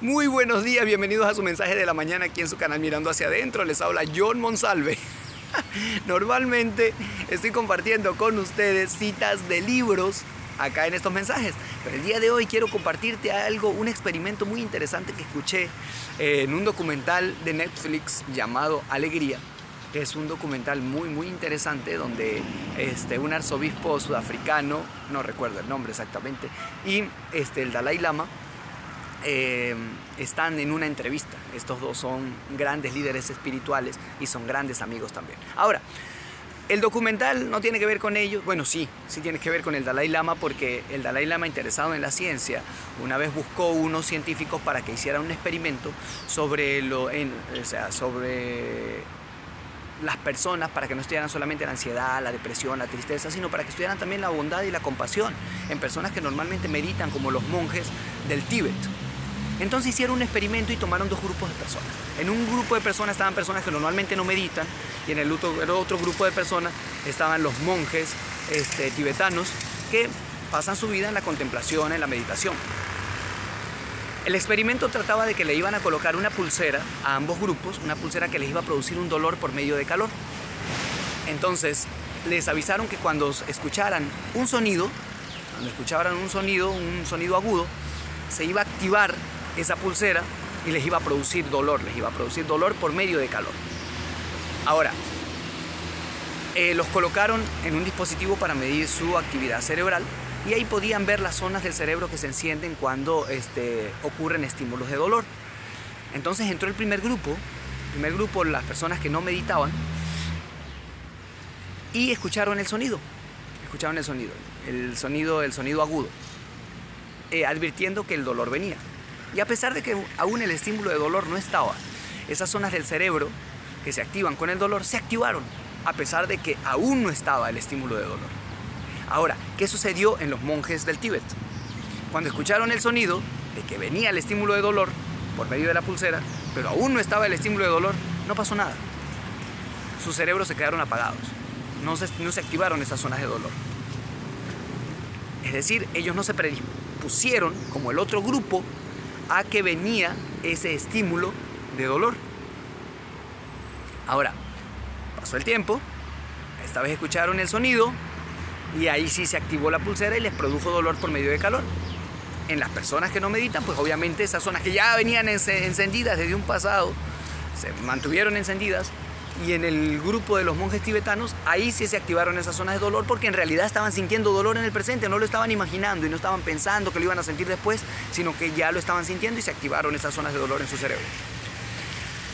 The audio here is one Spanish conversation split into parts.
Muy buenos días, bienvenidos a su mensaje de la mañana aquí en su canal Mirando Hacia Adentro. Les habla John Monsalve. Normalmente estoy compartiendo con ustedes citas de libros acá en estos mensajes, pero el día de hoy quiero compartirte algo, un experimento muy interesante que escuché en un documental de Netflix llamado Alegría, que es un documental muy interesante donde un arzobispo sudafricano, no recuerdo el nombre exactamente, y el Dalai Lama están en una entrevista. Estos dos son grandes líderes espirituales y son grandes amigos también. Ahora, el documental no tiene que ver con ellos. Bueno, sí tiene que ver con el Dalai Lama, porque el Dalai Lama, interesado en la ciencia, una vez buscó unos científicos para que hicieran un experimento sobre las personas, para que no estudiaran solamente la ansiedad, la depresión, la tristeza, sino para que estudiaran también la bondad y la compasión en personas que normalmente meditan, como los monjes del Tíbet. Entonces hicieron un experimento y tomaron dos grupos de personas. En un grupo de personas estaban personas que normalmente no meditan, y en el otro grupo de personas estaban los monjes tibetanos, que pasan su vida en la contemplación, en la meditación. El experimento trataba de que le iban a colocar una pulsera a ambos grupos, una pulsera que les iba a producir un dolor por medio de calor. Entonces les avisaron que cuando escucharan un sonido agudo, se iba a activar esa pulsera y les iba a producir dolor por medio de calor. Ahora, los colocaron en un dispositivo para medir su actividad cerebral, y ahí podían ver las zonas del cerebro que se encienden cuando ocurren estímulos de dolor. Entonces entró el primer grupo, las personas que no meditaban, y escucharon el sonido agudo, advirtiendo que el dolor venía. Y a pesar de que aún el estímulo de dolor no estaba, esas zonas del cerebro que se activan con el dolor se activaron, a pesar de que aún no estaba el estímulo de dolor. Ahora, ¿qué sucedió en los monjes del Tíbet? Cuando escucharon el sonido de que venía el estímulo de dolor por medio de la pulsera, pero aún no estaba el estímulo de dolor, no pasó nada. Sus cerebros se quedaron apagados, no se activaron esas zonas de dolor. Es decir, ellos no se predispusieron, como el otro grupo, a que venía ese estímulo de dolor. Ahora, pasó el tiempo, esta vez escucharon el sonido, y ahí sí se activó la pulsera y les produjo dolor por medio de calor. En las personas que no meditan, pues obviamente esas zonas que ya venían encendidas desde un pasado, se mantuvieron encendidas. Y en el grupo de los monjes tibetanos, ahí sí se activaron esas zonas de dolor, porque en realidad estaban sintiendo dolor en el presente, no lo estaban imaginando y no estaban pensando que lo iban a sentir después, sino que ya lo estaban sintiendo y se activaron esas zonas de dolor en su cerebro.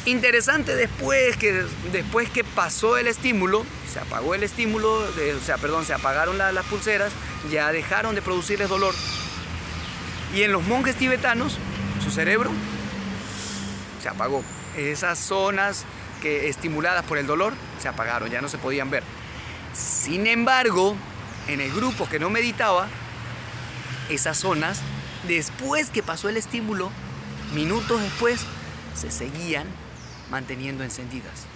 Interesante, después que pasó el estímulo, se apagó el estímulo, se apagaron las pulseras, ya dejaron de producirles dolor. Y en los monjes tibetanos, su cerebro se apagó. Esas zonas que estimuladas por el dolor se apagaron, ya no se podían ver. Sin embargo, en el grupo que no meditaba, esas zonas, después que pasó el estímulo, minutos después, se seguían manteniendo encendidas.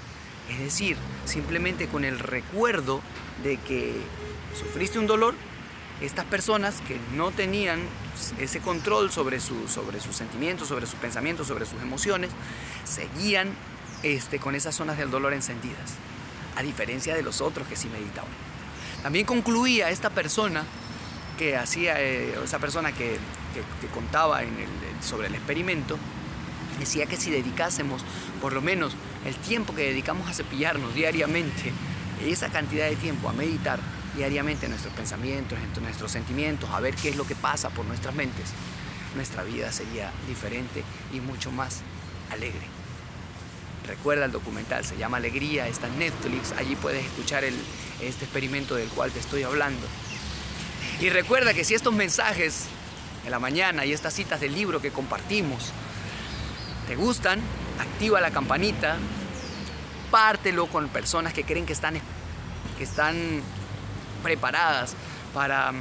Es decir, simplemente con el recuerdo de que sufriste un dolor, estas personas que no tenían ese control sobre sus sentimientos, sobre sus pensamientos, sobre sus emociones, seguían con esas zonas del dolor encendidas, a diferencia de los otros que sí meditaban. También concluía esta persona que contaba sobre el experimento, decía que si dedicásemos por lo menos el tiempo que dedicamos a cepillarnos diariamente, esa cantidad de tiempo a meditar diariamente nuestros pensamientos, nuestros sentimientos, a ver qué es lo que pasa por nuestras mentes, nuestra vida sería diferente y mucho más alegre. Recuerda el documental, se llama Alegría, está en Netflix, allí puedes escuchar este experimento del cual te estoy hablando. Y recuerda que si estos mensajes en la mañana y estas citas del libro que compartimos te gustan, activa la campanita, pártelo con personas que creen que están preparadas para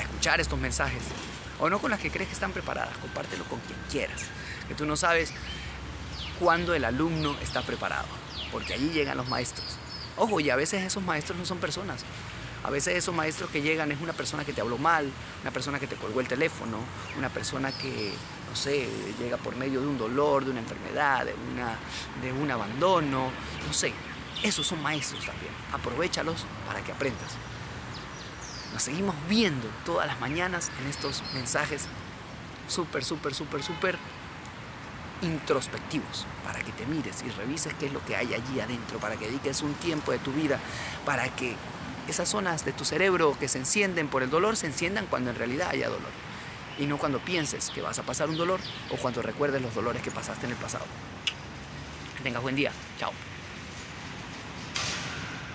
escuchar estos mensajes, o no con las que crees que están preparadas. Compártelo con quien quieras, que tú no sabes cuándo el alumno está preparado, porque allí llegan los maestros. Ojo, y a veces esos maestros no son personas. A veces esos maestros que llegan es una persona que te habló mal, una persona que te colgó el teléfono, una persona que, no sé, llega por medio de un dolor, de una enfermedad, de un abandono, no sé. Esos son maestros también. Aprovéchalos para que aprendas. Nos seguimos viendo todas las mañanas en estos mensajes súper introspectivos, para que te mires y revises qué es lo que hay allí adentro, para que dediques un tiempo de tu vida, para que esas zonas de tu cerebro que se encienden por el dolor se enciendan cuando en realidad haya dolor, y no cuando pienses que vas a pasar un dolor o cuando recuerdes los dolores que pasaste en el pasado. Que tengas buen día. Chao.